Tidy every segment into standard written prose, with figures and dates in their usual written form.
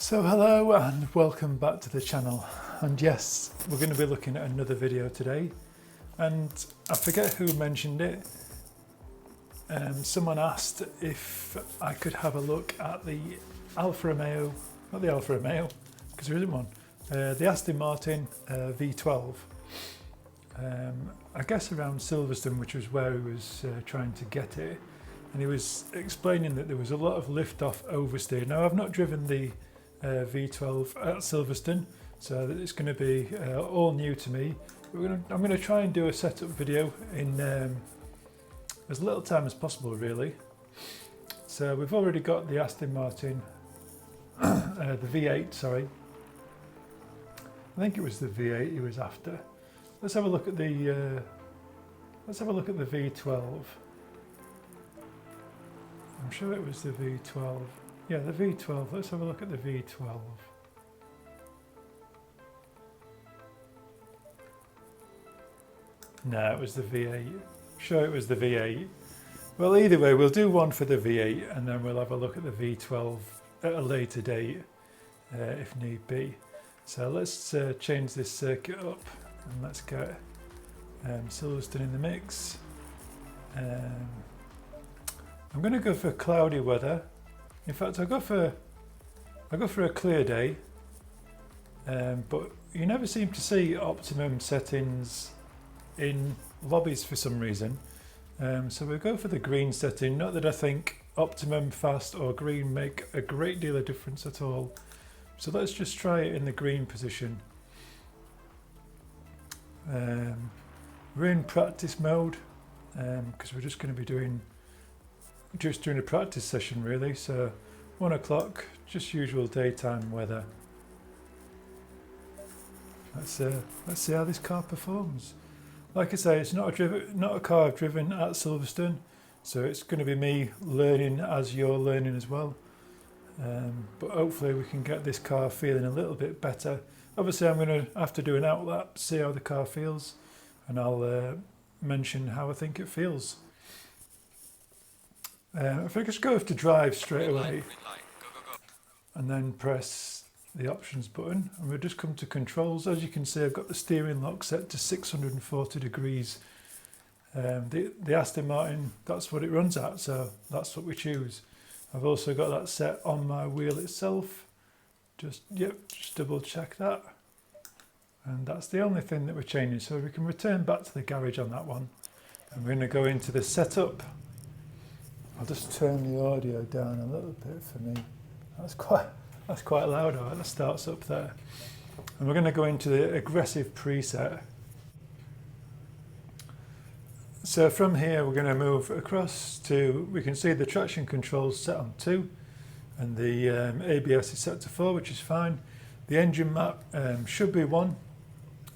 So hello and welcome back to the channel, and yes, we're going to be looking at another video today, and I forget who mentioned it. Someone asked if I could have a look at the Alfa Romeo, not the Alfa Romeo because there isn't one, the Aston Martin V12. I guess around Silverstone, which was where he was trying to get it, and he was explaining that there was a lot of lift-off oversteer. Now I've not driven the V12 at Silverstone, so it's going to be all new to me. I'm going to try and do a setup video in as little time as possible, really. So we've already got the Aston Martin, the V8, sorry. I think it was the V8 he was after. Let's have a look at the V12. I'm sure it was the V12. Yeah, the V12. Let's have a look at the V12. No, it was the V8. Sure, it was the V8. Well, either way, we'll do one for the V8 and then we'll have a look at the V12 at a later date, if need be. So let's change this circuit up and let's get Silverstone in the mix. I'm going to go for cloudy weather. In fact, I'll go for a clear day, but you never seem to see optimum settings in lobbies for some reason. So we'll go for the green setting. Not that I think optimum, fast or green make a great deal of difference at all. So let's just try it in the green position. We're in practice mode because we're just going to be doing a practice session, really. So 1 o'clock, just usual daytime weather. Let's see how this car performs. Like I say, it's not a car I've driven at Silverstone, so it's going to be me learning as you're learning as well. But hopefully we can get this car feeling a little bit better. Obviously I'm going to have to do an outlap, see how the car feels, and I'll mention how I think it feels. If I just go to drive straight away and then press the options button, and we'll just come to controls. As you can see, I've got the steering lock set to 640 degrees. The Aston Martin, that's what it runs at, so that's what we choose. I've also got that set on my wheel itself. Just double check that. And that's the only thing that we're changing. So we can return back to the garage on that one. And we're going to go into the setup. I'll just turn the audio down a little bit for me. That's quite loud. All right, that starts up there. And we're going to go into the aggressive preset. So from here, we're going to move across to, we can see the traction controls set on 2, and the ABS is set to 4, which is fine. The engine map should be 1.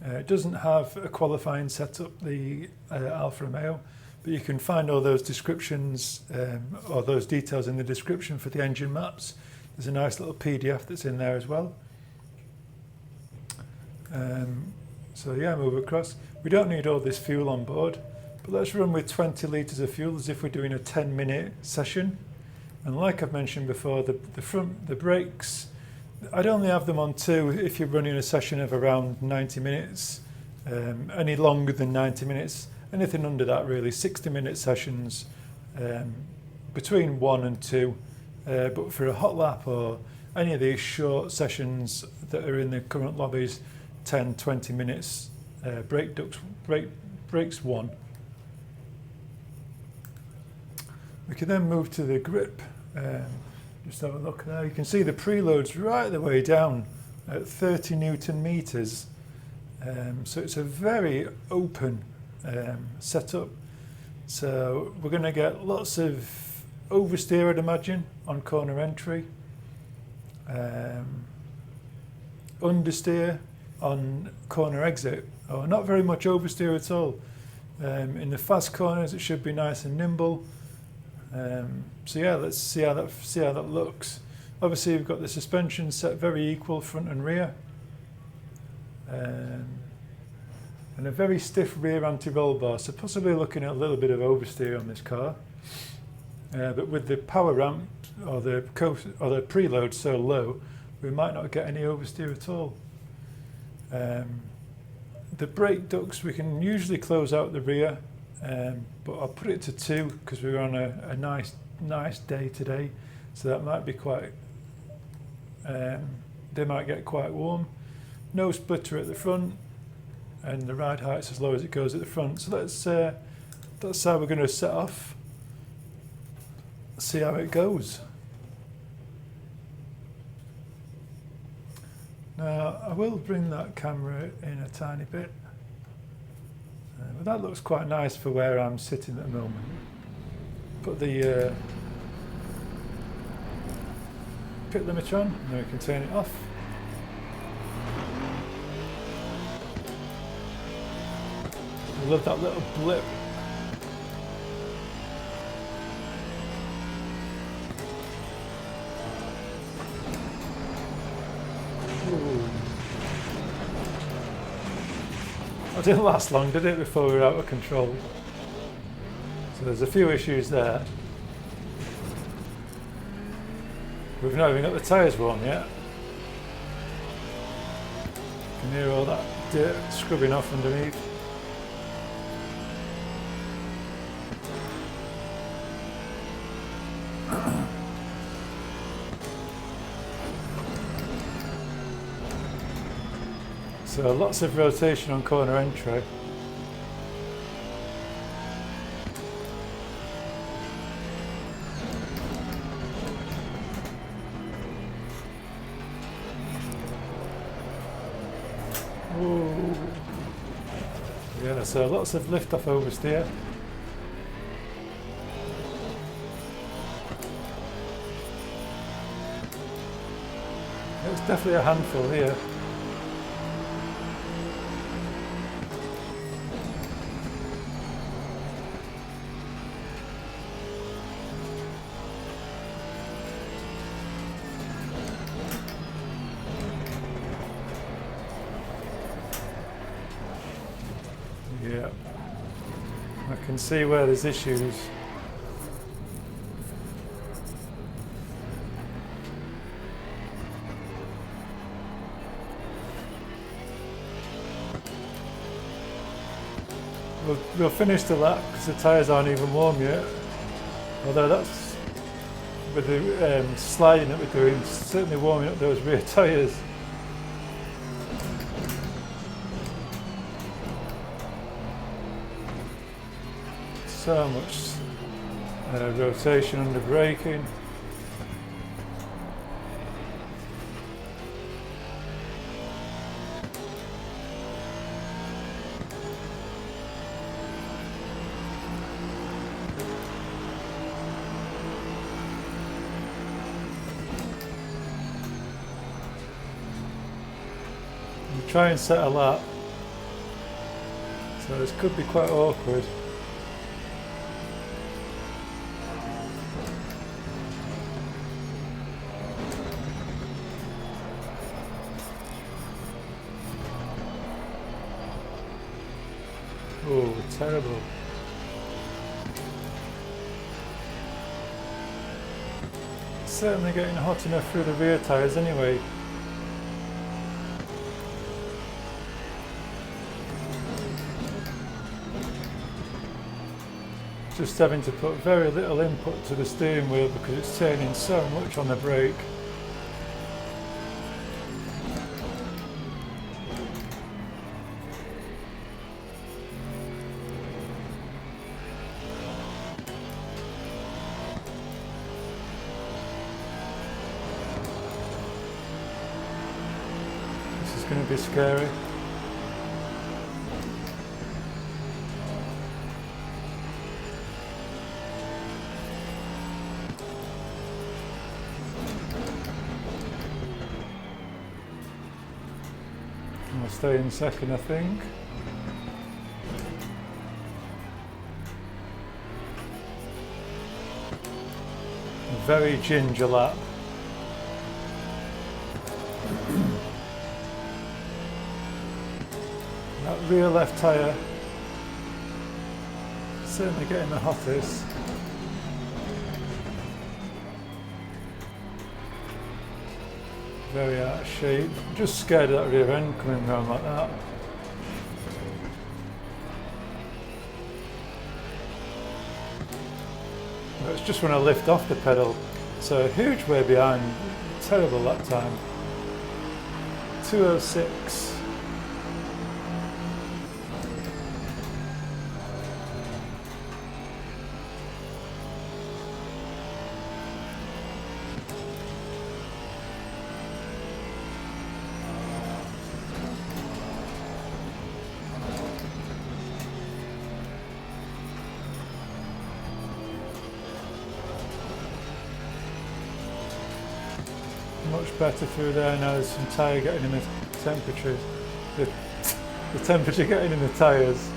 It doesn't have a qualifying setup, the Alfa Romeo, but you can find all those descriptions or those details in the description for the engine maps. There's a nice little PDF that's in there as well. So yeah, move across. We don't need all this fuel on board, but let's run with 20 litres of fuel as if we're doing a 10-minute session. And like I've mentioned before, the brakes, I'd only have them on 2 if you're running a session of around 90 minutes. Any longer than 90 minutes, anything under that really, 60-minute sessions, between 1 and 2. But for a hot lap or any of these short sessions that are in the current lobbies, 10-20 minutes, brakes 1. We can then move to the grip. Just have a look there. You can see the preload's right the way down at 30 Newton meters. So it's a very open setup. So we're going to get lots of oversteer, I'd imagine, on corner entry. Understeer on corner exit. Oh, not very much oversteer at all. In the fast corners, it should be nice and nimble. So yeah, let's see how that looks. Obviously, we've got the suspension set very equal front and rear, and a very stiff rear anti-roll bar. So possibly looking at a little bit of oversteer on this car. But with the power ramp or the preload so low, we might not get any oversteer at all. The brake ducts, we can usually close out the rear, but I'll put it to 2 because we're on a nice day today, so that might be quite, they might get quite warm. No splitter at the front, and the ride height's as low as it goes at the front. So that's how we're going to set off. See how it goes. Now I will bring that camera in a tiny bit, but that looks quite nice for where I'm sitting at the moment. Put the pit limiter on, and then we can turn it off. I love that little blip. It didn't last long, did it, before we were out of control? So there's a few issues there. We've not even got the tyres warm yet. You can hear all that dirt scrubbing off underneath. So lots of rotation on corner entry. Ooh. Yeah, so lots of lift off oversteer. It's definitely a handful here. Yeah, I can see where there's issues. We'll finish the lap because the tyres aren't even warm yet. Although that's, with the sliding that we're doing, certainly warming up those rear tyres. So much rotation under braking. Try and set a lap, so this could be quite awkward. Oh, terrible. It's certainly getting hot enough through the rear tyres anyway. Just having to put very little input to the steering wheel because it's turning so much on the brake. This is going to be scary. I'll stay in second, I think. A very ginger lap. That rear left tyre certainly getting the hottest. very out of shape. I'm just scared of that rear end coming round like that. It's just when I lift off the pedal, so a huge way behind, terrible that time. 206. Much better through there now. There's some tyre getting in the temperatures. The temperature getting in the tyres.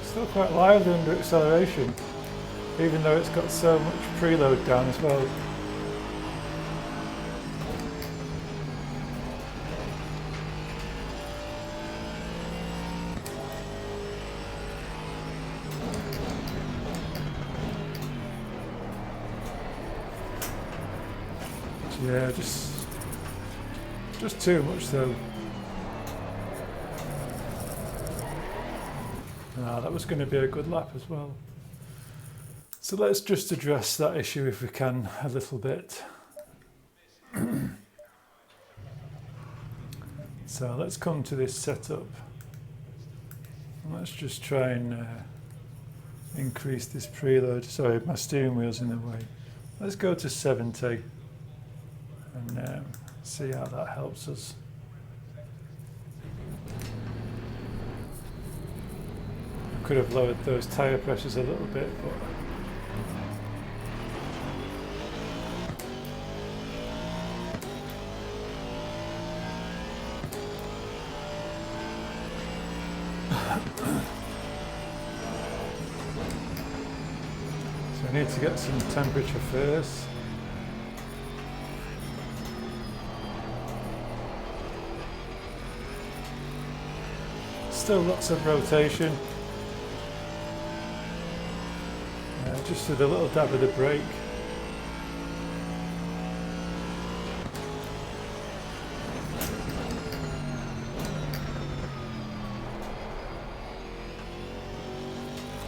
Still quite lively under acceleration, even though it's got so much preload down as well. Yeah, just too much though. That was going to be a good lap as well. So let's just address that issue if we can a little bit. So let's come to this setup. And let's just try and increase this preload. Sorry, my steering wheel's in the way. Let's go to 70 and see how that helps us. Could have lowered those tyre pressures a little bit, but so I need to get some temperature first. Still lots of rotation. Just with a little dab of the brake.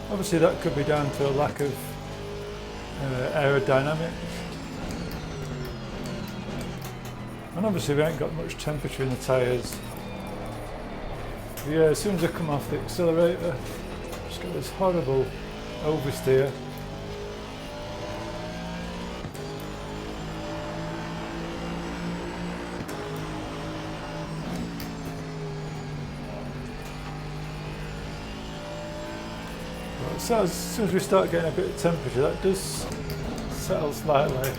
Obviously that could be down to a lack of aerodynamics. And obviously we ain't got much temperature in the tyres. Yeah, as soon as I come off the accelerator, just got this horrible oversteer. So as soon as we start getting a bit of temperature, that does settle slightly.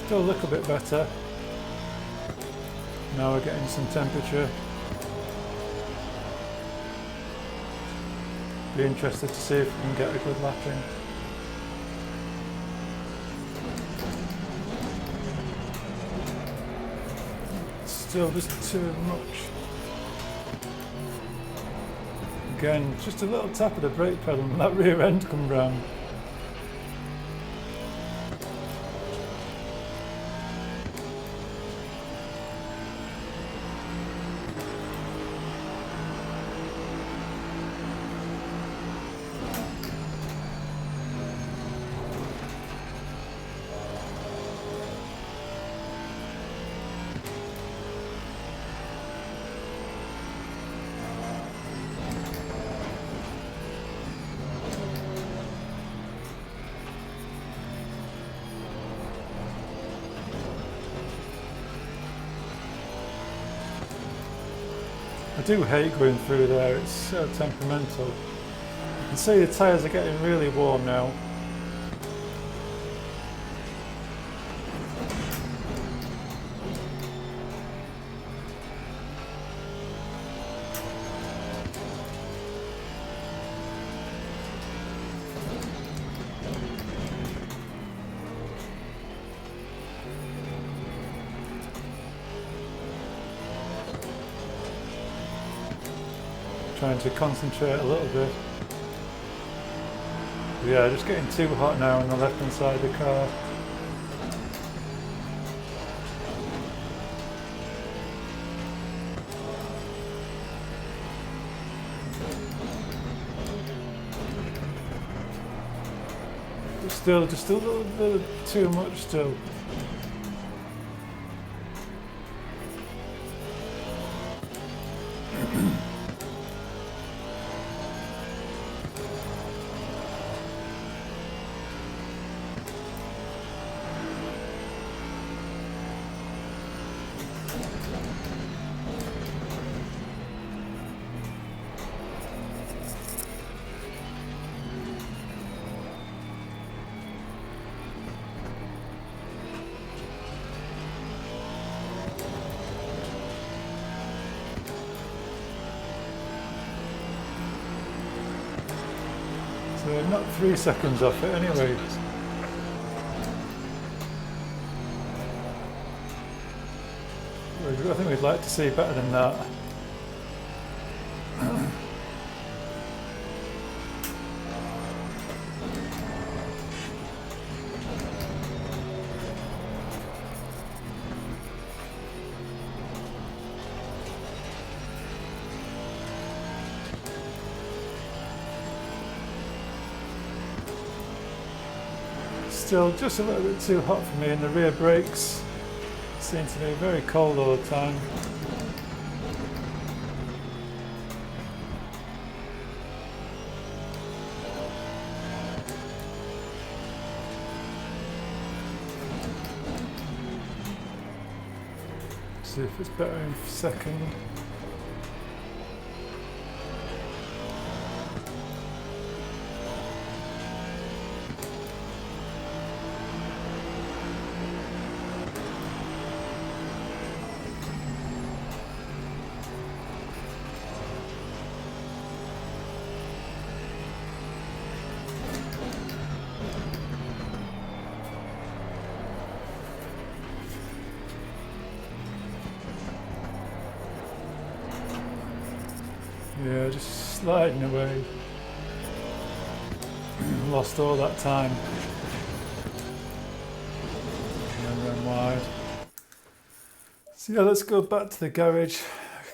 Still a little bit better. Now we're getting some temperature. Be interested to see if we can get a good lap in. Still just too much. Again, just a little tap of the brake pedal and that rear end come round. I do hate going through there, it's so temperamental. You can see the tyres are getting really warm now. trying to concentrate a little bit. Yeah, just getting too hot now on the left hand side of the car. Still, just a little bit too much still. So not 3 seconds off it anyway. I think we'd like to see better than that. Still just a little bit too hot for me, and the rear brakes seem to be very cold all the time. See if it's better in second. Yeah, just sliding away. Lost all that time. And then wide. So yeah, let's go back to the garage.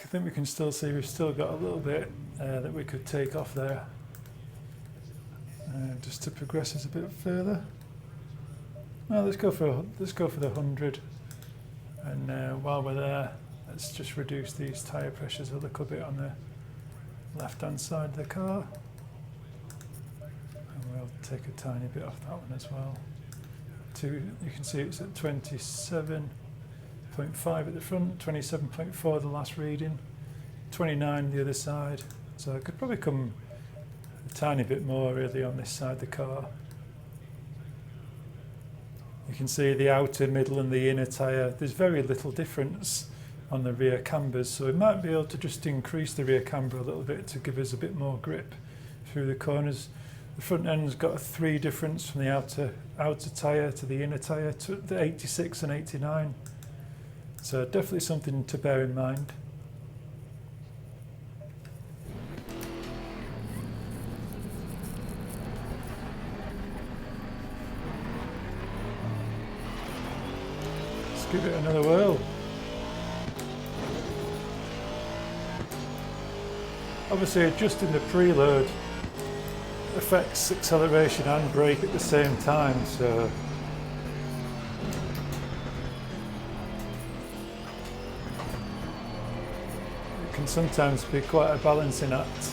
I think we can still see we've still got a little bit that we could take off there. Just to progress us a bit further. No, let's go for the 100. And while we're there, let's just reduce these tyre pressures a little bit on the left hand side of the car, and we'll take a tiny bit off that one as well. You can see it's at 27.5 at the front, 27.4 the last reading, 29 the other side, so I could probably come a tiny bit more really on this side of the car. You can see the outer, middle and the inner tyre, there's very little difference on the rear cambers, so we might be able to just increase the rear camber a little bit to give us a bit more grip through the corners. The front end's got a 3 difference from the outer tyre to the inner tyre to the 86 and 89, so definitely something to bear in mind. Let's give it another whirl. Obviously, adjusting the preload affects acceleration and brake at the same time, so it can sometimes be quite a balancing act.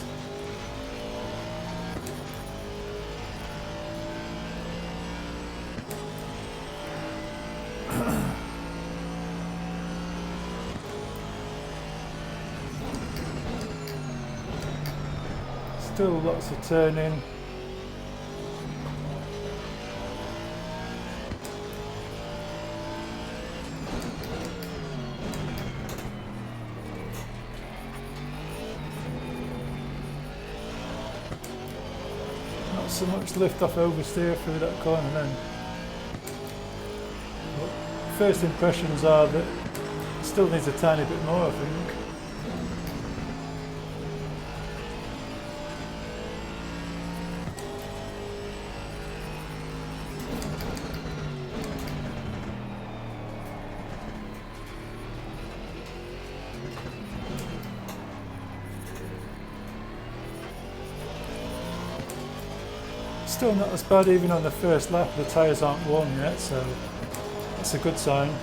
Still lots of turning. Not so much lift off oversteer through that corner then. But first impressions are that it still needs a tiny bit more, I think. still not as bad even on the first lap. The tyres aren't worn yet, so that's a good sign.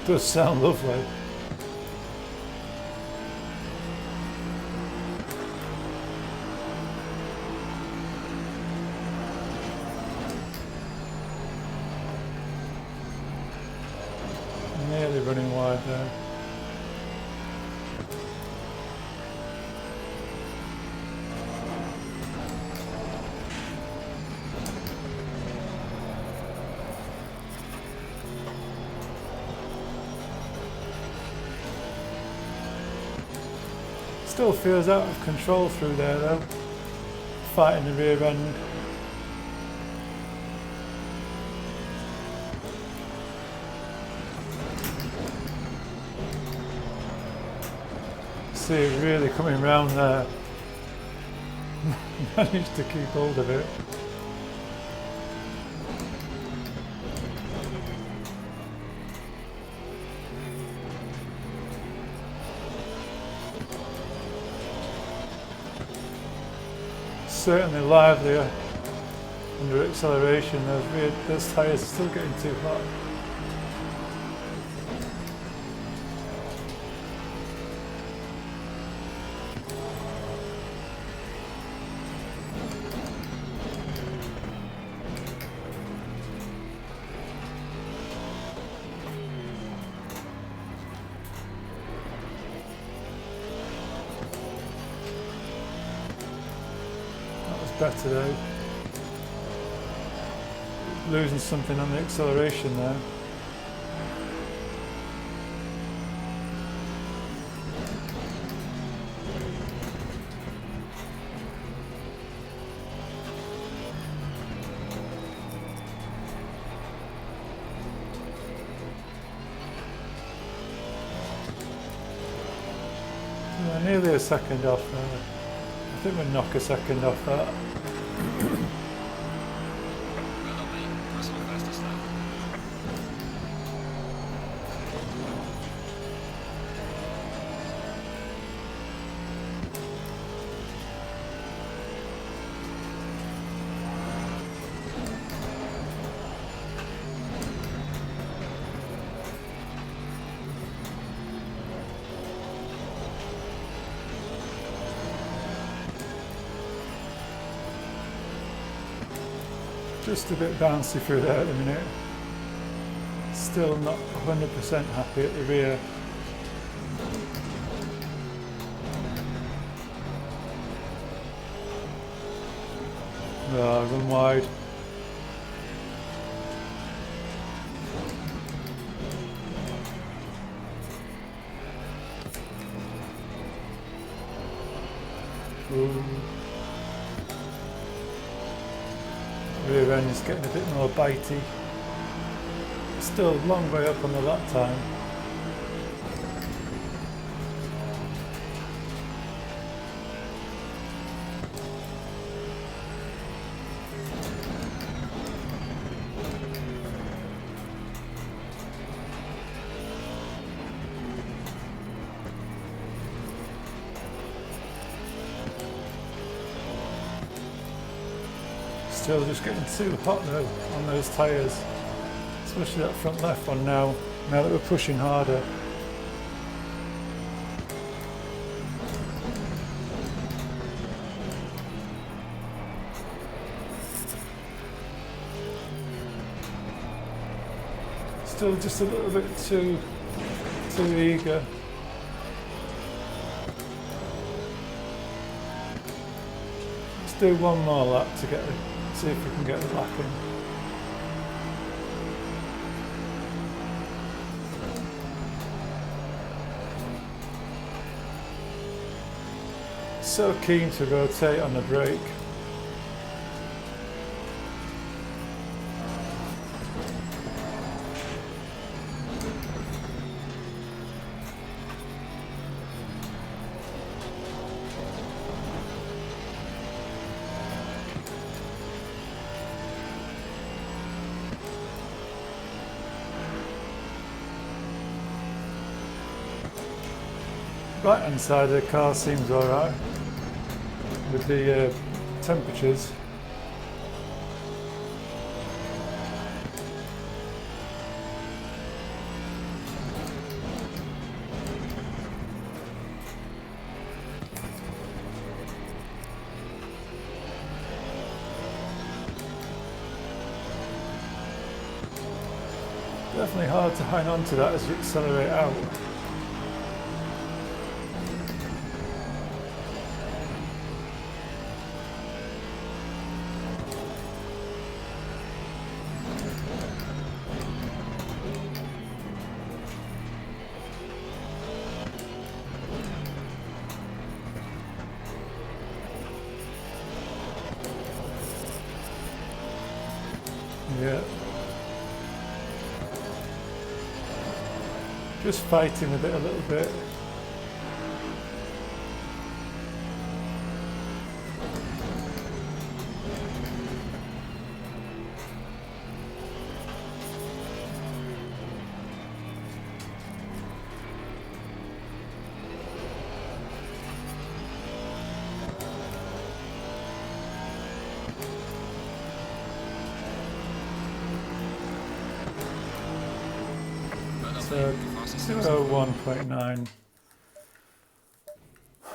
Does sound lovely. Nearly running wide there. Still feels out of control through there though, fighting the rear end. See it really coming round there. Managed to keep hold of it. Certainly livelier under acceleration. Those tyres are still getting too hot. Better though. Losing something on the acceleration there. Yeah, nearly a second off there. I think we'll knock a second off that. Just a bit bouncy through there at the minute. Still not 100% happy at the rear. Run wide. Ooh. Rear end is getting a bit more bitey. Still a long way up on the lap time. Still just getting too hot though on those tyres, especially that front left one now that we're pushing harder. Still just a little bit too eager. Let's do one more lap to get see if we can get the back in. So keen to rotate on the brake. right hand side of the car seems alright with the temperatures. Definitely hard to hang on to that as you accelerate out. Yeah. Just fighting with it a little bit. So 1.9.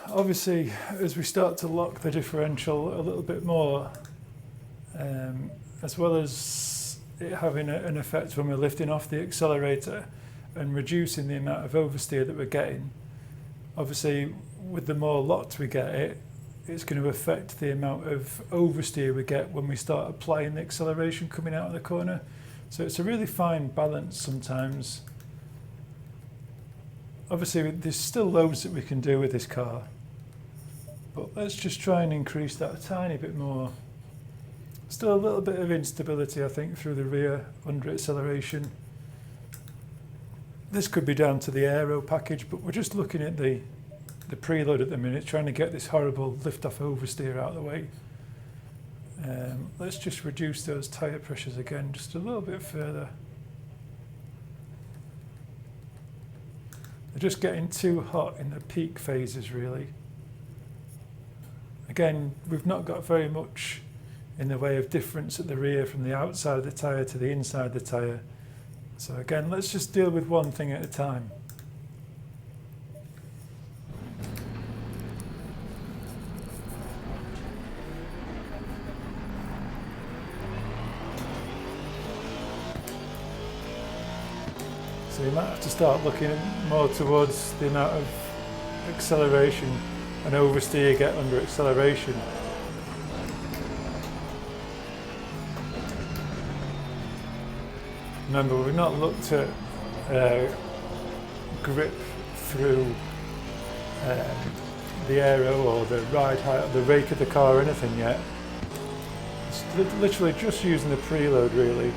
Obviously, as we start to lock the differential a little bit more, as well as it having an effect when we're lifting off the accelerator and reducing the amount of oversteer that we're getting, obviously with the more locked we get it, it's going to affect the amount of oversteer we get when we start applying the acceleration coming out of the corner. So it's a really fine balance sometimes. Obviously there's still loads that we can do with this car, but let's just try and increase that a tiny bit more. Still a little bit of instability I think through the rear under acceleration. This could be down to the aero package, but we're just looking at the preload at the minute, trying to get this horrible lift-off oversteer out of the way. Let's just reduce those tyre pressures again just a little bit further. They're just getting too hot in the peak phases really. Again, we've not got very much in the way of difference at the rear from the outside of the tyre to the inside of the tyre. So again, let's just deal with one thing at a time. So you might have to start looking more towards the amount of acceleration and oversteer you get under acceleration. Remember, we've not looked at grip through the aero or the ride height, the rake of the car or anything yet. It's literally just using the preload really.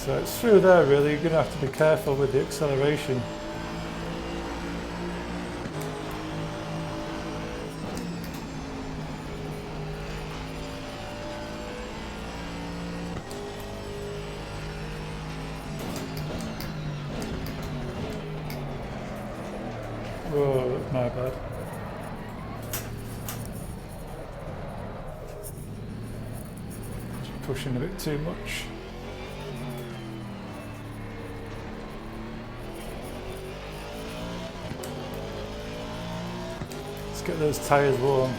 So it's through there really, you're going to have to be careful with the acceleration. Whoa, my bad. Just pushing a bit too much. Get those tyres warm.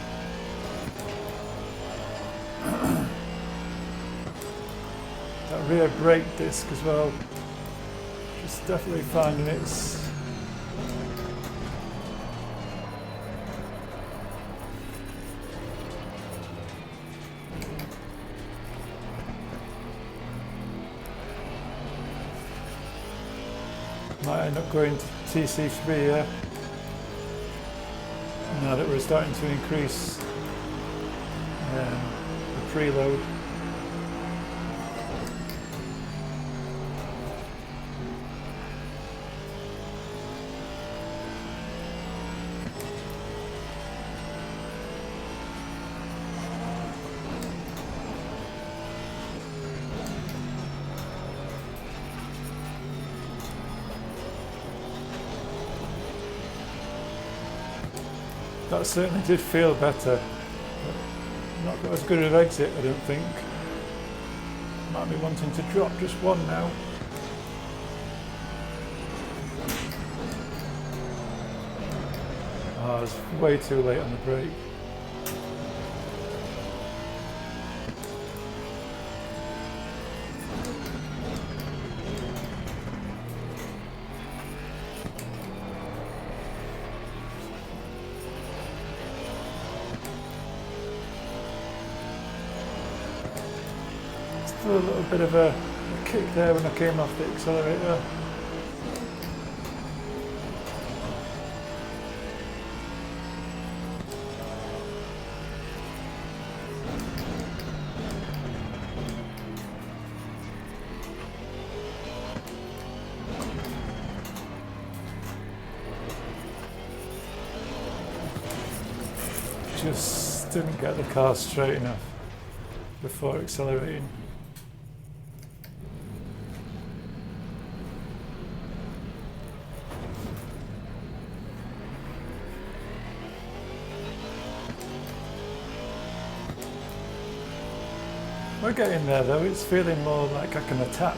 That rear brake disc as well, just definitely finding its might end up going to TC3 here. Now that we're starting to increase the preload. That certainly did feel better. Not got as good an exit, I don't think. Might be wanting to drop just one now. I was way too late on the brake. Still a little bit of a kick there when I came off the accelerator. Just didn't get the car straight enough before accelerating. We're getting there though, it's feeling more like I can attack.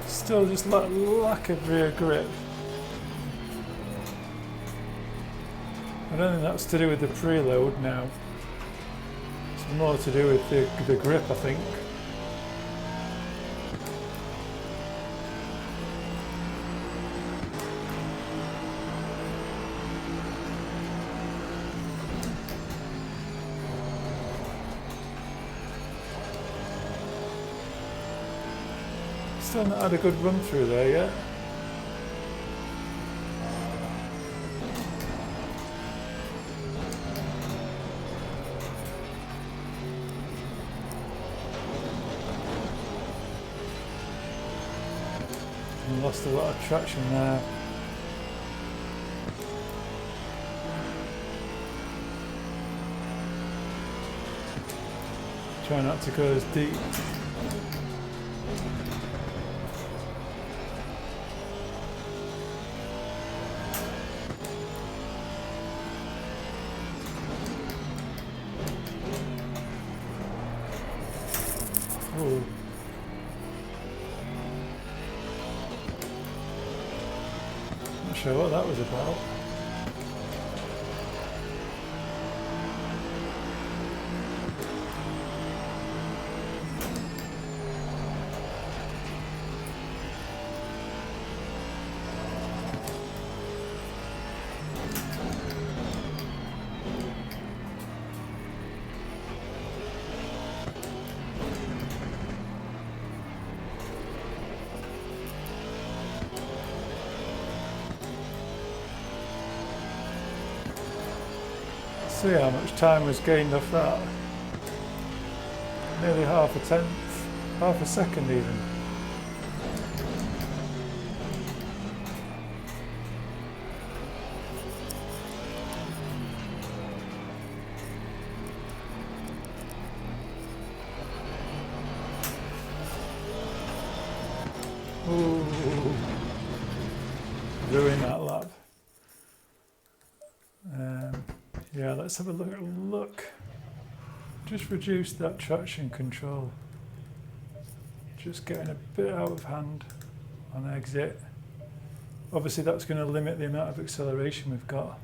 Still just lack of rear grip. I don't think that's to do with the preload now. It's more to do with the grip, I think. Still not had a good run through there yet. And lost a lot of traction there. Try not to go as deep. Not sure what that was about. See how much time was gained off that. Nearly half a tenth, half a second even. Ooh, ruined that lap. Yeah, let's have a look. Just reduce that traction control. Just getting a bit out of hand on exit. Obviously that's going to limit the amount of acceleration we've got.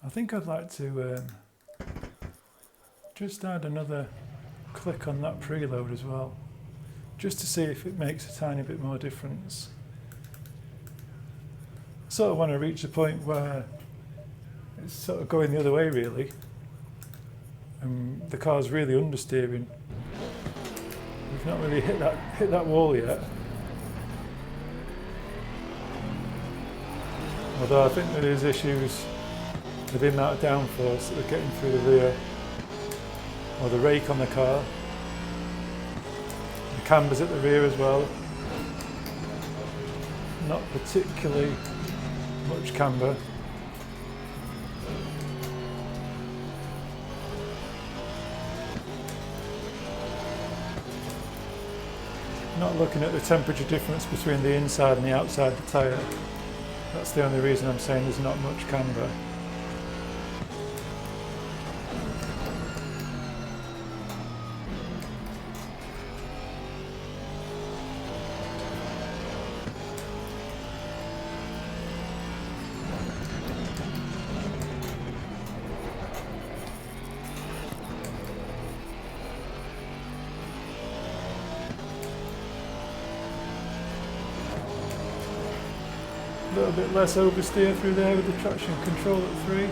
I think I'd like to just add another click on that preload as well, just to see if it makes a tiny bit more difference. Sort of want to reach a point where it's sort of going the other way really, and the car's really understeering. We've not really hit that wall yet. Although I think there is issues with the amount of downforce that we're getting through the rear, or the rake on the car. The camber's at the rear as well. Not particularly much camber. not looking at the temperature difference between the inside and the outside of the tyre. That's the only reason I'm saying there's not much camber. A little bit less oversteer through there with the traction control at 3.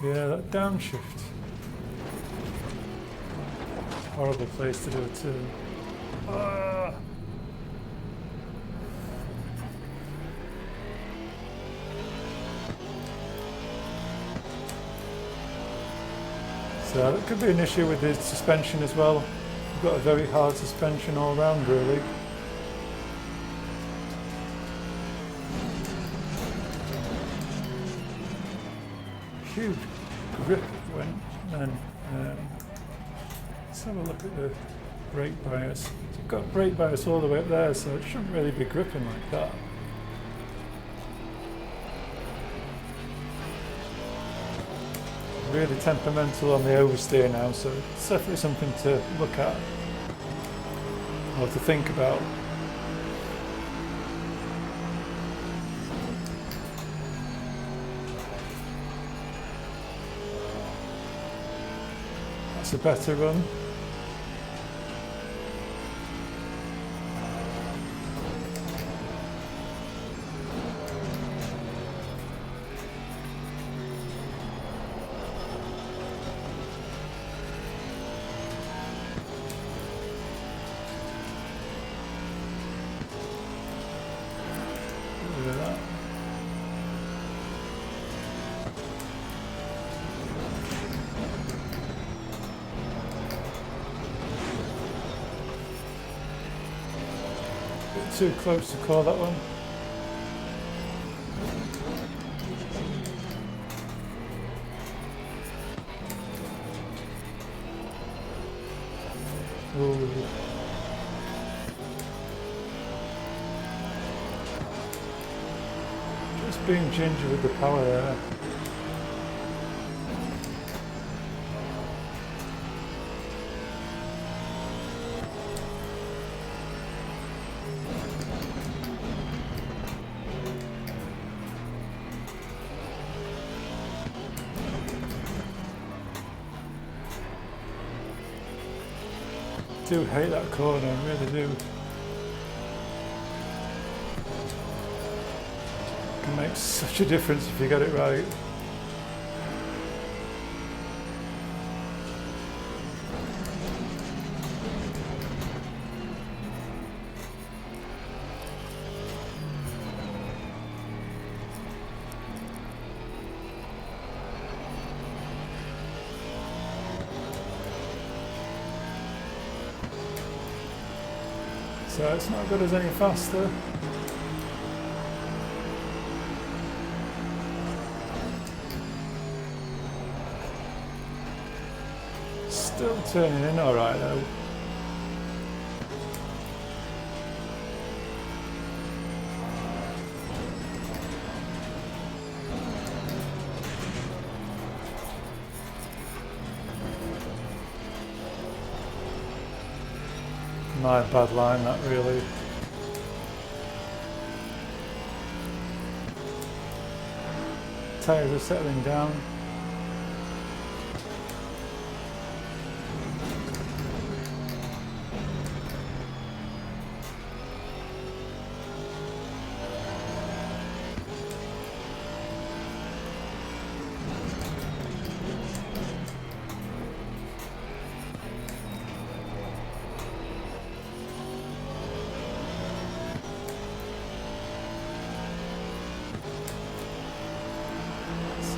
Yeah, that downshift. Horrible place to do it too. So that could be an issue with the suspension as well. We've got a very hard suspension all round really. Huge grip when, and let's have a look at the brake bias. So you've got brake bias all the way up there, so it shouldn't really be gripping like that. Really temperamental on the oversteer now, so it's definitely something to look at or to think about. That's a better run. Too close to call that one. Ooh. Just being ginger with the power there. I do hate that corner, I really do. It can make such a difference if you get it right. So it's not good as any faster. Still turning in alright though. My bad line, that really. Tyres are settling down.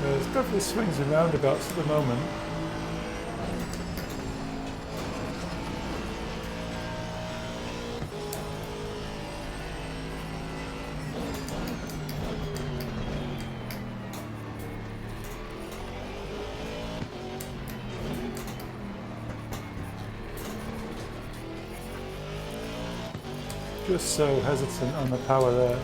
There's definitely swings and roundabouts at the moment. Just so hesitant on the power there.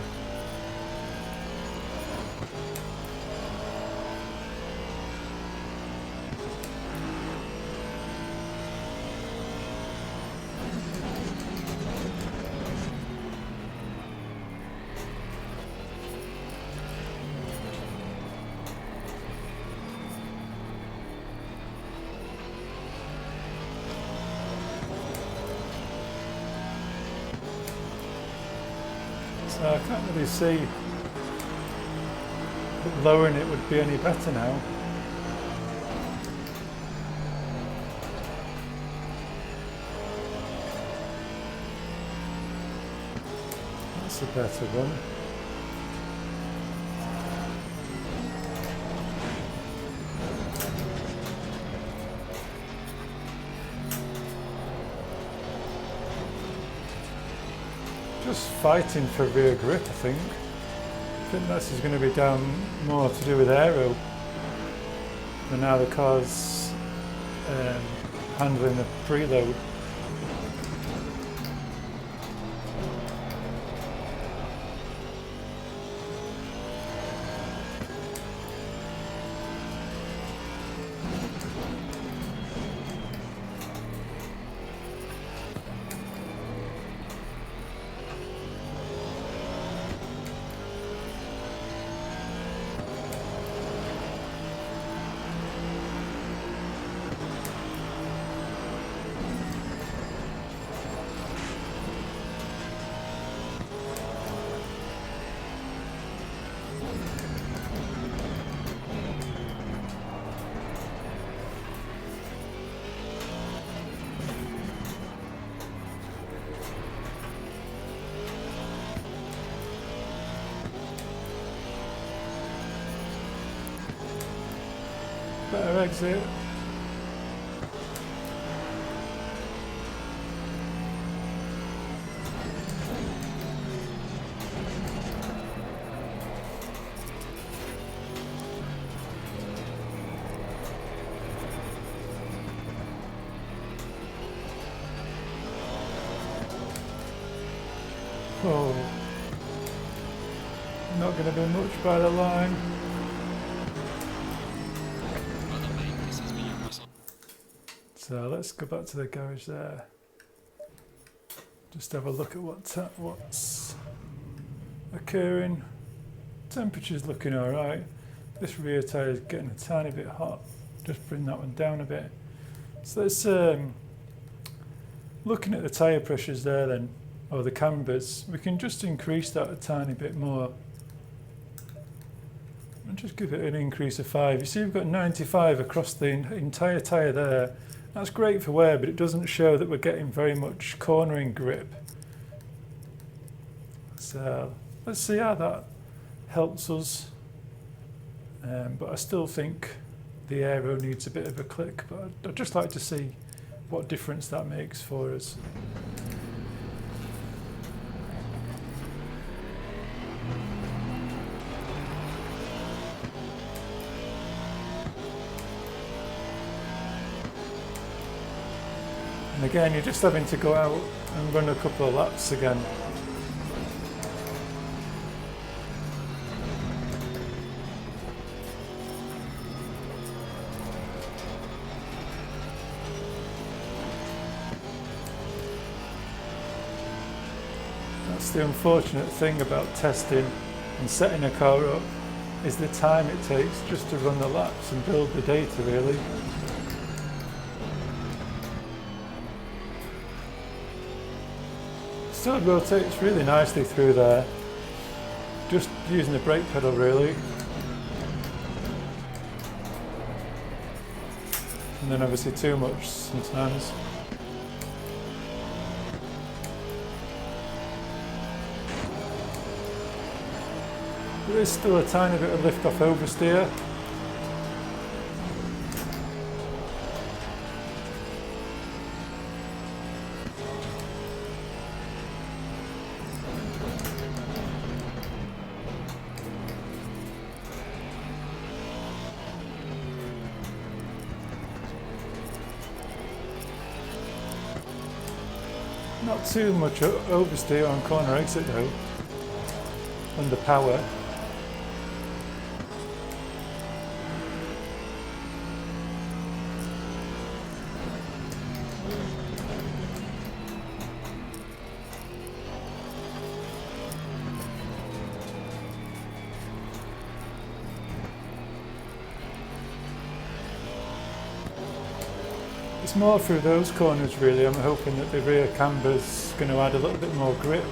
So I can't really see that lowering it would be any better now. That's a better one. Just fighting for rear grip, I think. I think this is going to be down more to do with aero than how the car's handling the preload. Better exit. Oh, not going to be much by the line. So let's go back to the garage there. Just have a look at what's occurring. Temperature's looking all right. This rear tyre is getting a tiny bit hot. Just bring that one down a bit. So let's looking at the tyre pressures there then, or the cambers. We can just increase that a tiny bit more. And just give it an increase of 5. You see we've got 95 across the entire tyre there. That's great for wear, but it doesn't show that we're getting very much cornering grip. So let's see how that helps us. But I still think the aero needs a bit of a click, but I'd just like to see what difference that makes for us. And again, you're just having to go out and run a couple of laps again. That's the unfortunate thing about testing and setting a car up, is the time it takes just to run the laps and build the data, really. Still rotates really nicely through there, just using the brake pedal really. And then obviously too much sometimes. There is still a tiny bit of lift off oversteer. Not too much oversteer on corner exit though, under power. It's more through those corners really. I'm hoping that the rear camber's going to add a little bit more grip.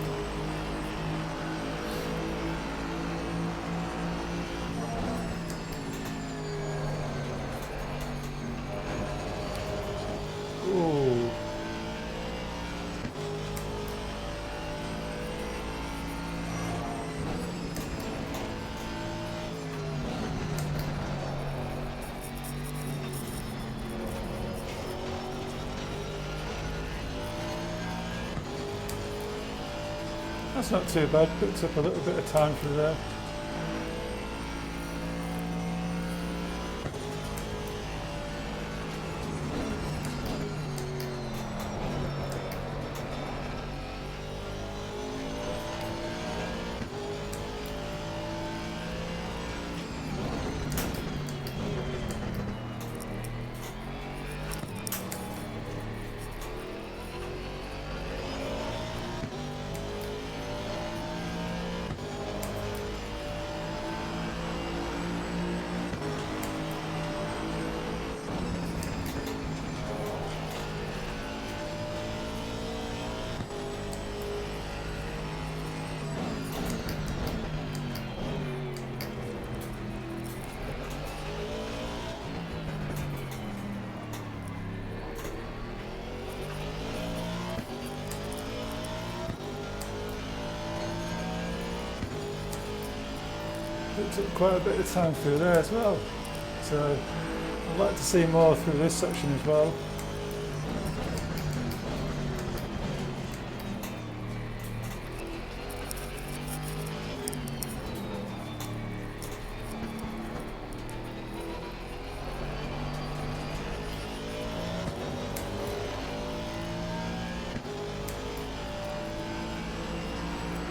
Ooh. That's not too bad, puts up a little bit of time through there. It took quite a bit of time through there as well, so I'd like to see more through this section as well.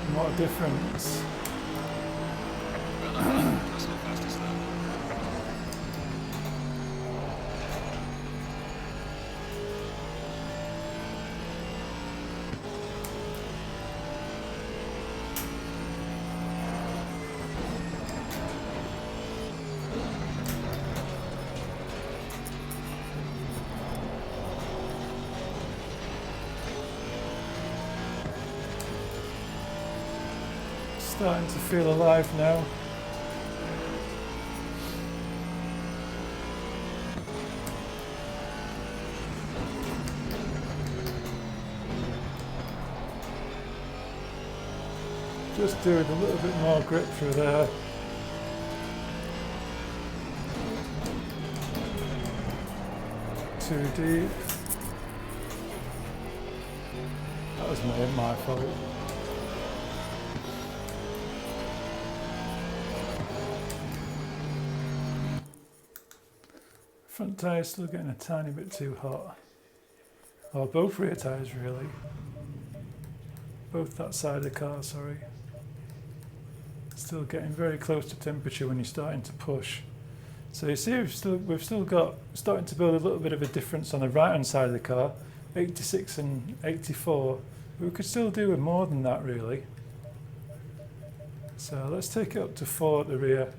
And what a difference. Starting to feel alive now. Just doing a little bit more grip through there. Too deep. That was my fault. Front tyre's still getting a tiny bit too hot. Or both rear tyres really. Both that side of the car, sorry. Still getting very close to temperature when you're starting to push. So you see we've still got, starting to build a little bit of a difference on the right hand side of the car, 86 and 84. But we could still do with more than that really. So let's take it up to 4 at the rear.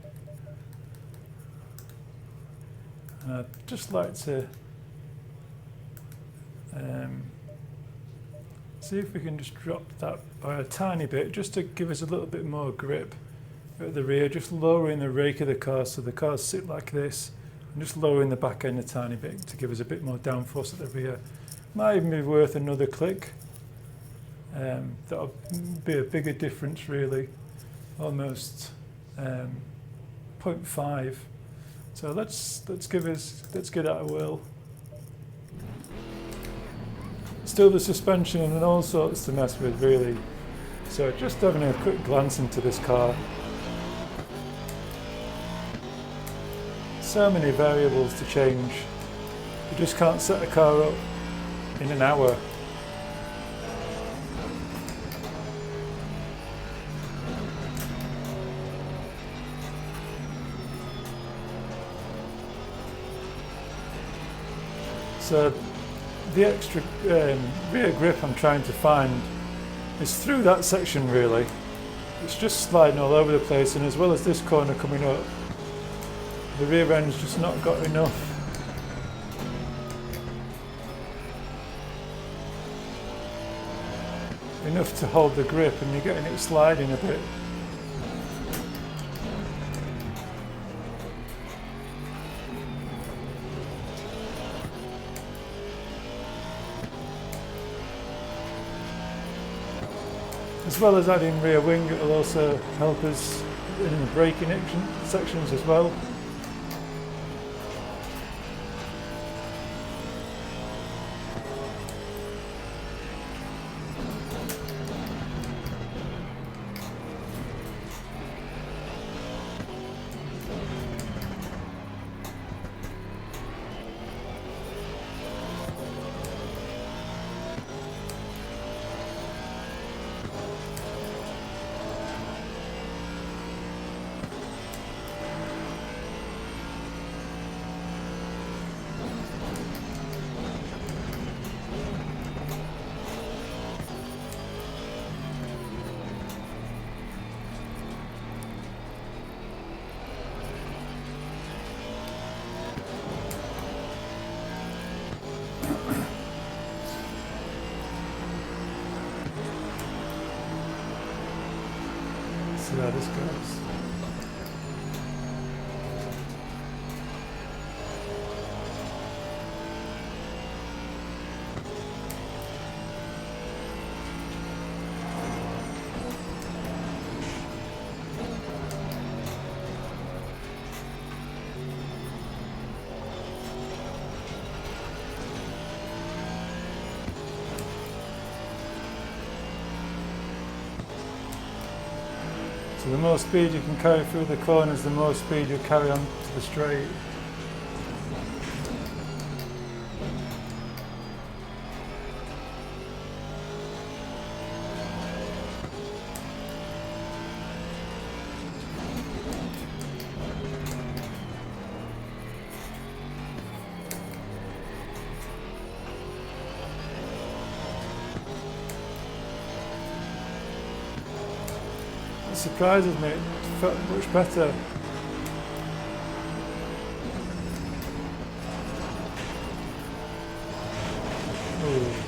And I'd just like to see if we can just drop that by a tiny bit, just to give us a little bit more grip at the rear, just lowering the rake of the car so the cars sit like this, and just lowering the back end a tiny bit to give us a bit more downforce at the rear. Might even be worth another click. That'll be a bigger difference really, almost 0.5. So let's give that a whirl. Still the suspension and all sorts to mess with really. So just having a quick glance into this car. So many variables to change. You just can't set a car up in an hour. So the extra rear grip I'm trying to find is through that section really. It's just sliding all over the place, and as well as this corner coming up, the rear end's just not got enough to hold the grip, and you're getting it sliding a bit. As well as adding rear wing, it will also help us in the braking sections as well. See how this goes. So the more speed you can carry through the corners, the more speed you carry on to the straight. It surprises me, it felt much better. Ooh.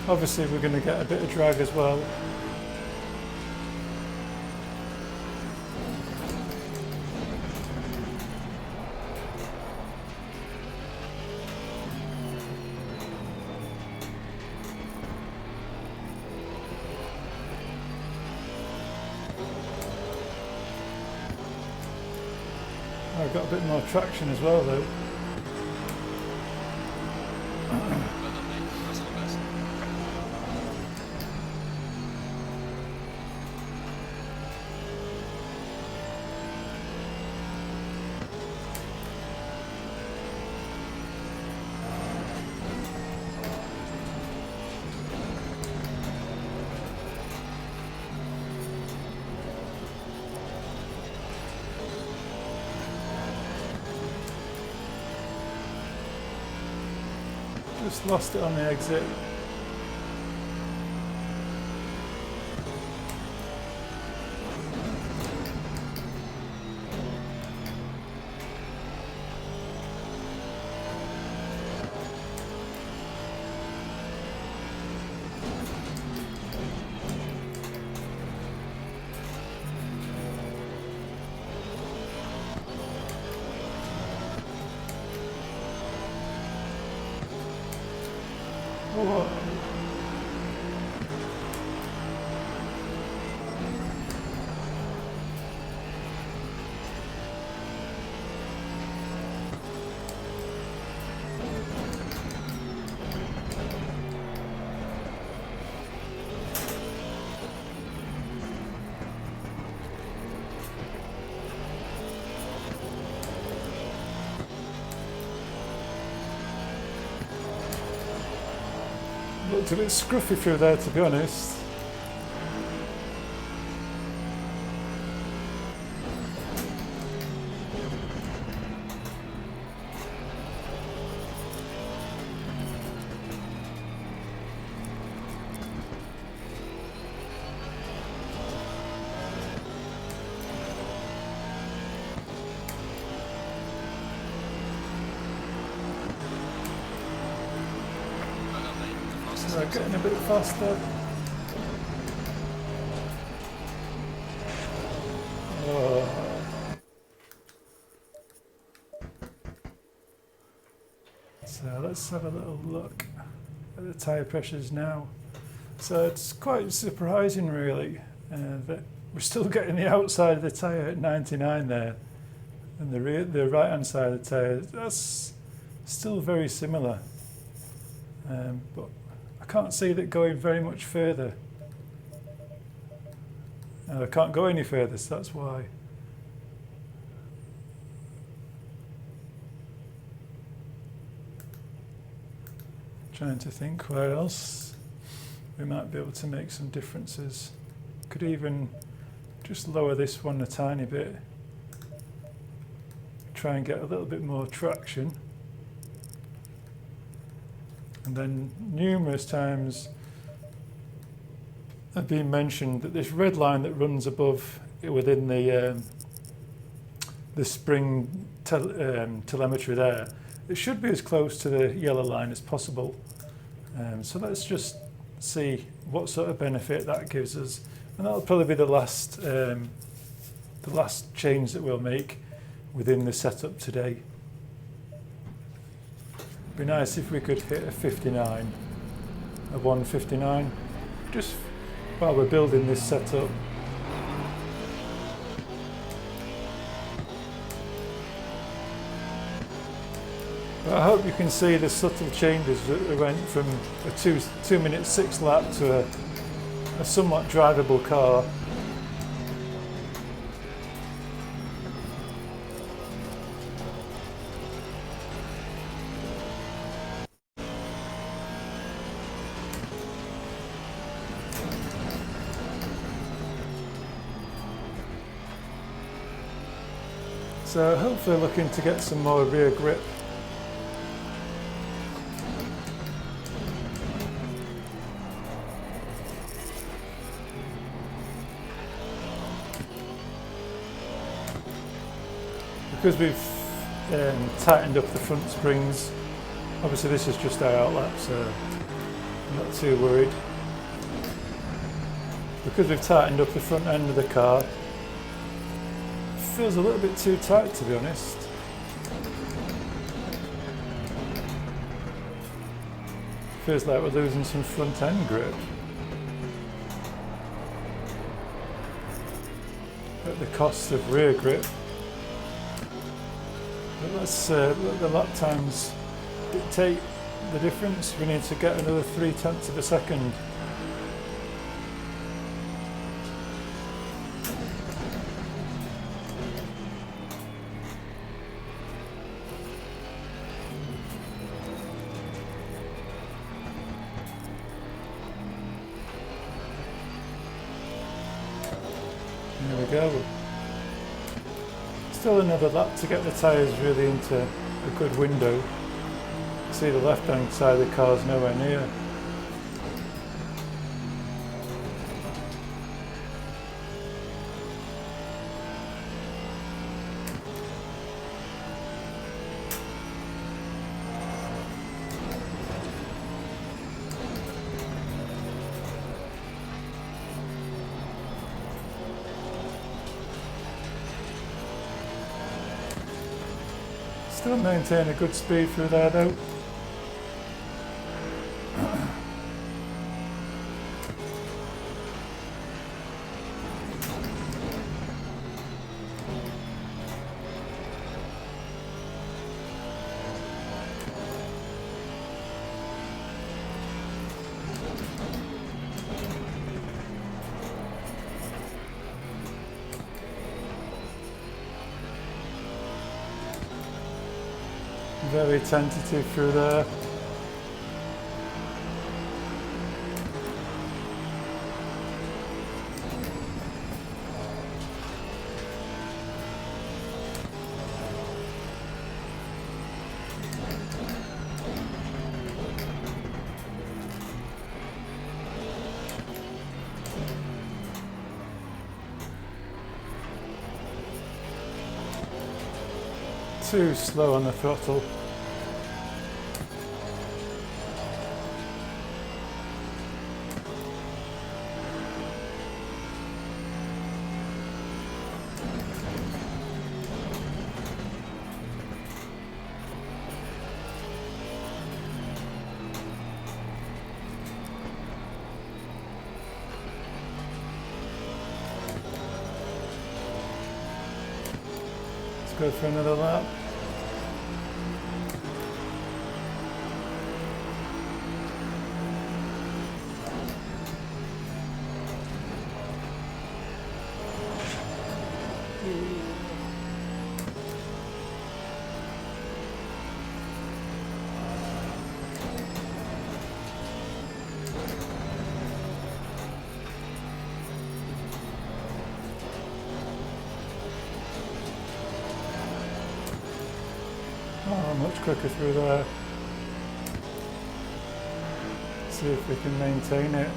Obviously we're going to get a bit of drag as well. I've got a bit more traction as well though. Just lost it on the exit. Oh, looked a bit scruffy through there, to be honest. Getting a bit faster. Oh. So let's have a little look at the tyre pressures now. So it's quite surprising really that we're still getting the outside of the tyre at 99 there, and the right hand side of the tyre, that's still very similar. But I can't see that going very much further. I can't go any further, so that's why. Trying to think where else we might be able to make some differences. Could even just lower this one a tiny bit. Try and get a little bit more traction. And then numerous times have been mentioned that this red line that runs above within the spring telemetry there, it should be as close to the yellow line as possible. So let's just see what sort of benefit that gives us, and that'll probably be the last change that we'll make within the setup today. Be nice if we could hit a 59, a 159, just while we're building this setup. But I hope you can see the subtle changes that went from a 2 minute 6 lap to a somewhat drivable car. So hopefully looking to get some more rear grip. Because we've tightened up the front springs, obviously this is just our outlap, so I'm not too worried. Because we've tightened up the front end of the car, feels a little bit too tight, to be honest. Feels like we're losing some front end grip at the cost of rear grip. But let's let the lap times dictate the difference. We need to get another 0.3 of a second. There we go. Still another lap to get the tyres really into a good window. See, the left hand side of the car's nowhere near. Still maintain a good speed through there though. Very tentative through there. too slow on the throttle. Go for another lap. Oh, much quicker through there. See if we can maintain it.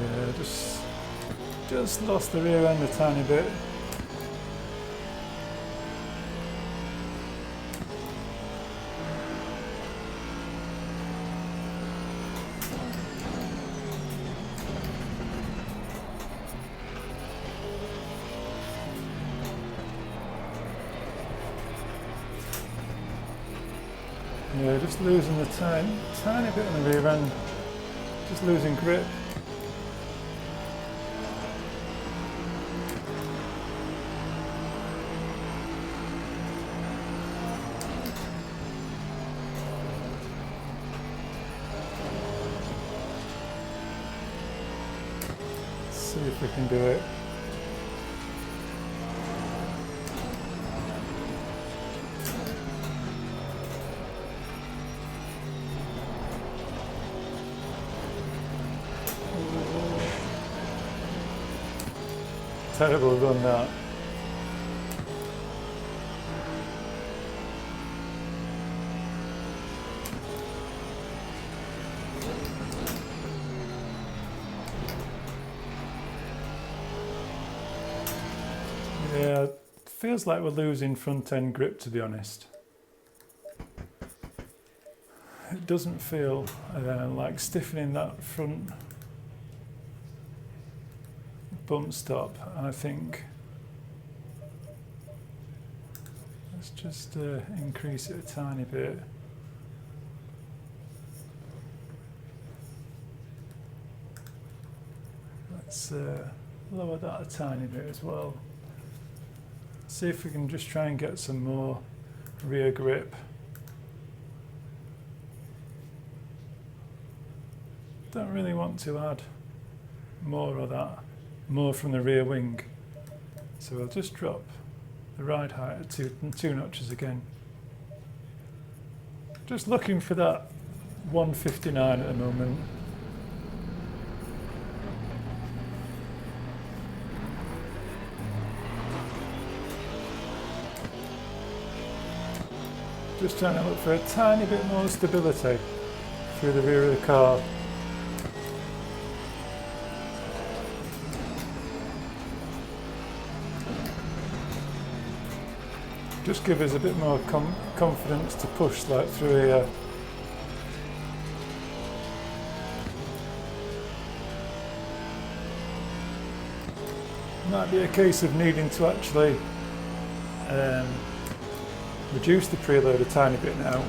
Yeah, just lost the rear end a tiny bit. Yeah, just losing the tiny bit on the rear end, just losing grip. Let's see if we can do it. Terrible run that. Yeah, feels like we're losing front end grip, to be honest. It doesn't feel like stiffening that front bump stop. I think let's just increase it a tiny bit. Let's lower that a tiny bit as well. See if we can just try and get some more rear grip. Don't really want to add more of that. More from the rear wing, so I'll just drop the ride height at two notches again. Just looking for that 159 at the moment. Just trying to look for a tiny bit more stability through the rear of the car. Just give us a bit more confidence to push that through here. Might be a case of needing to actually reduce the preload a tiny bit now.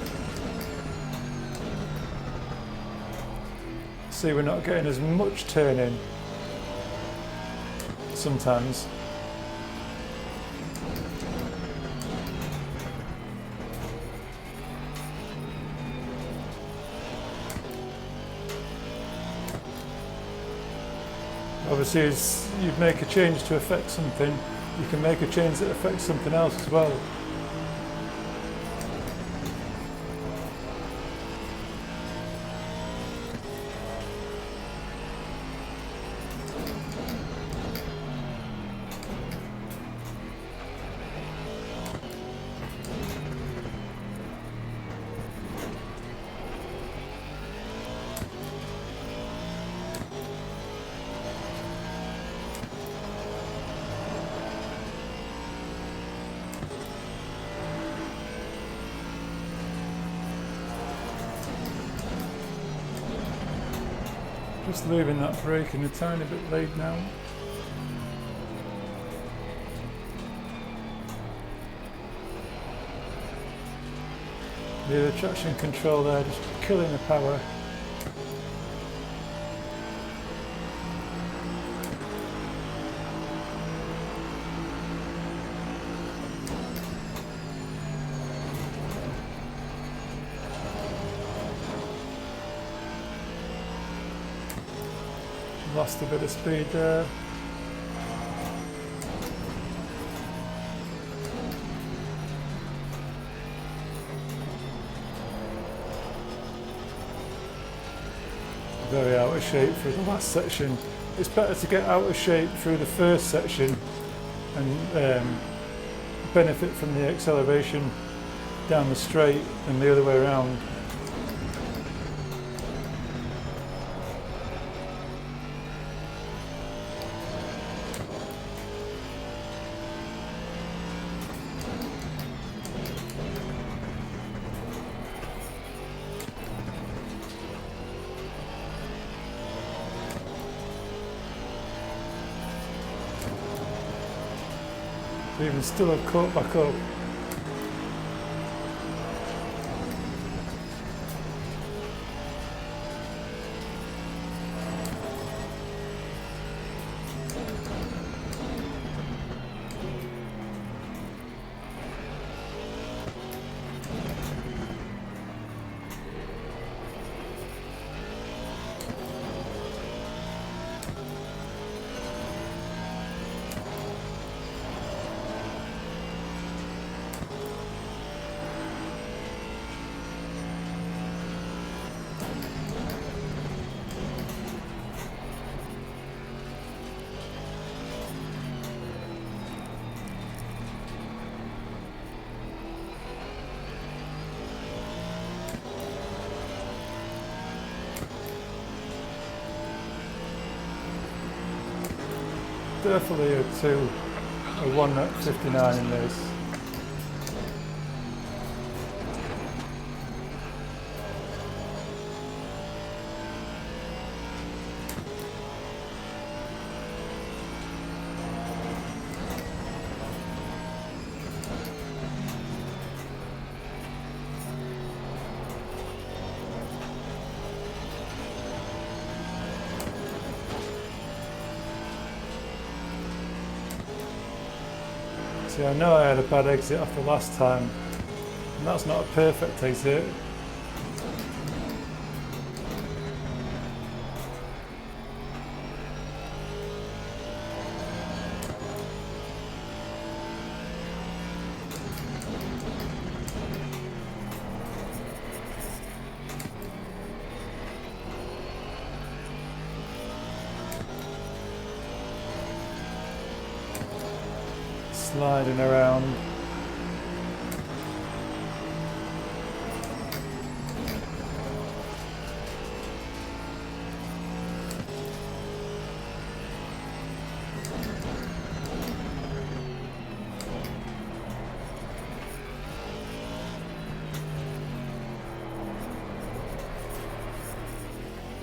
See, we're not getting as much turning sometimes. Obviously, as you make a change to affect something, you can make a change that affects something else as well. Just leaving that brake in a tiny bit late now. The traction control there, just killing the power. Lost a bit of speed there. Very out of shape through the last section. It's better to get out of shape through the first section and benefit from the acceleration down the straight than the other way around. Even still have caught back up. Definitely a 1 at 59 in this. See, I know I had a bad exit off the last time, and that's not a perfect exit. Sliding around.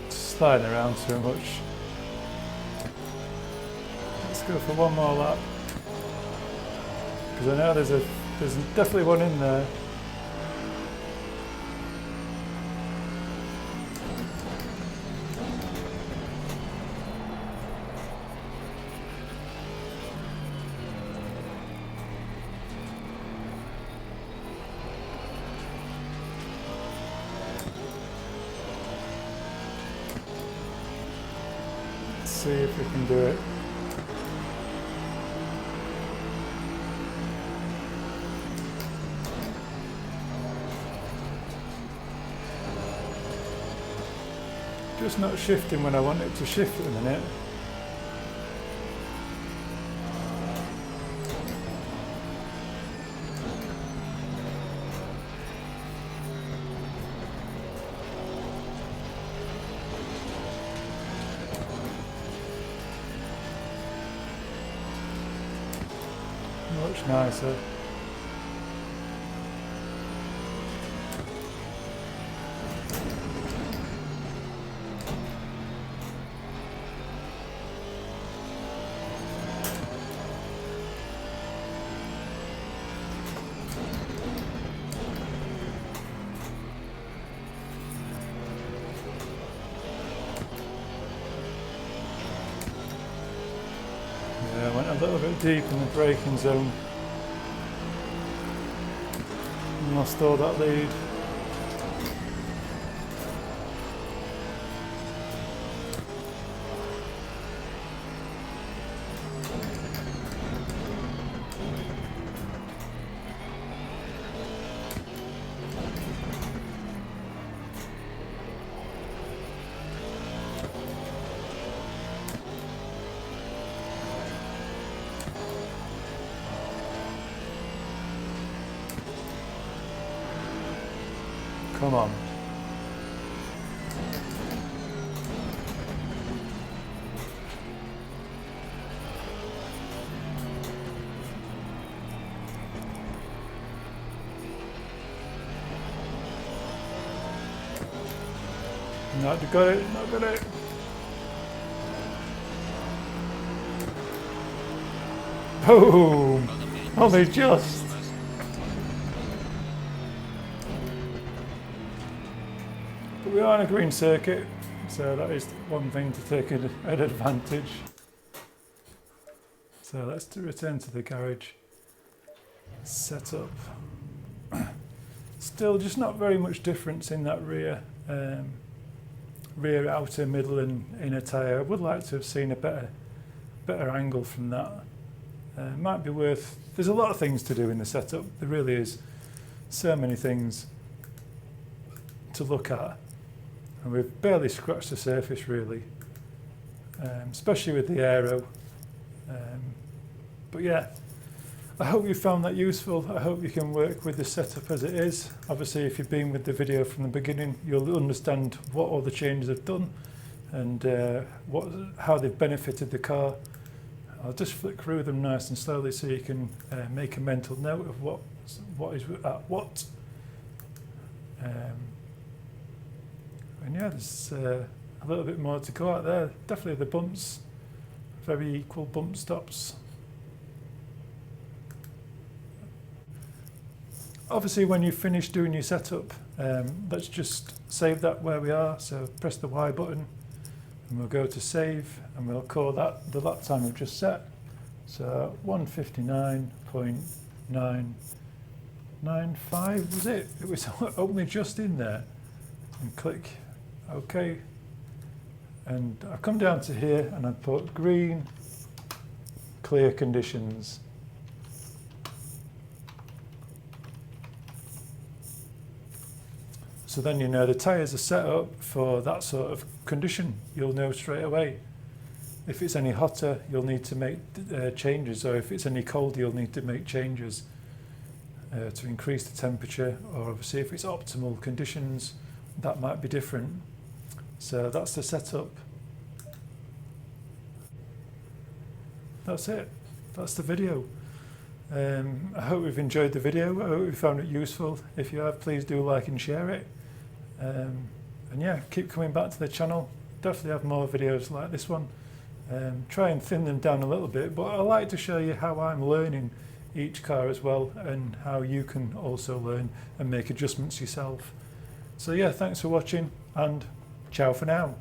Sliding around too much. Let's go for one more lap. Because I know there's definitely one in there. see if we can do it. Just not shifting when I want it to shift at the minute. Much nicer. Yeah, I went a little bit deep in the braking zone. Lost all that lead. Come on. Not got it, not got it. Boom! Only just. But we are on a green circuit, so that is one thing to take an advantage. So let's return to the garage. Set up. Still just not very much difference in that rear outer, middle and inner tyre. I would like to have seen a better angle from that. Might be worth, there's a lot of things to do in the setup, there really is. So many things to look at, and we've barely scratched the surface really, especially with the aero. But yeah, I hope you found that useful. I hope you can work with the setup as it is. Obviously, if you've been with the video from the beginning, you'll understand what all the changes have done and how they've benefited the car. I'll just flick through them nice and slowly so you can make a mental note of what is at what. And yeah, there's a little bit more to go out there. Definitely the bumps, very equal bump stops. Obviously, when you finish doing your setup, let's just save that where we are. So press the Y button and we'll go to save and we'll call that the lap time we've just set. So 1:59.995 was it? It was only just in there. And click OK. And I come down to here and I put green, clear conditions. So then you know the tyres are set up for that sort of condition. You'll know straight away. If it's any hotter, you'll need to make changes, or if it's any colder, you'll need to make changes to increase the temperature, or obviously if it's optimal conditions, that might be different. So that's the setup. That's it. That's the video. I hope you've enjoyed the video. I hope you found it useful. If you have, please do like and share it. And yeah, keep coming back to the channel. Definitely have more videos like this one. Try and thin them down a little bit, but I like to show you how I'm learning each car as well, and how you can also learn and make adjustments yourself. So yeah, thanks for watching and ciao for now.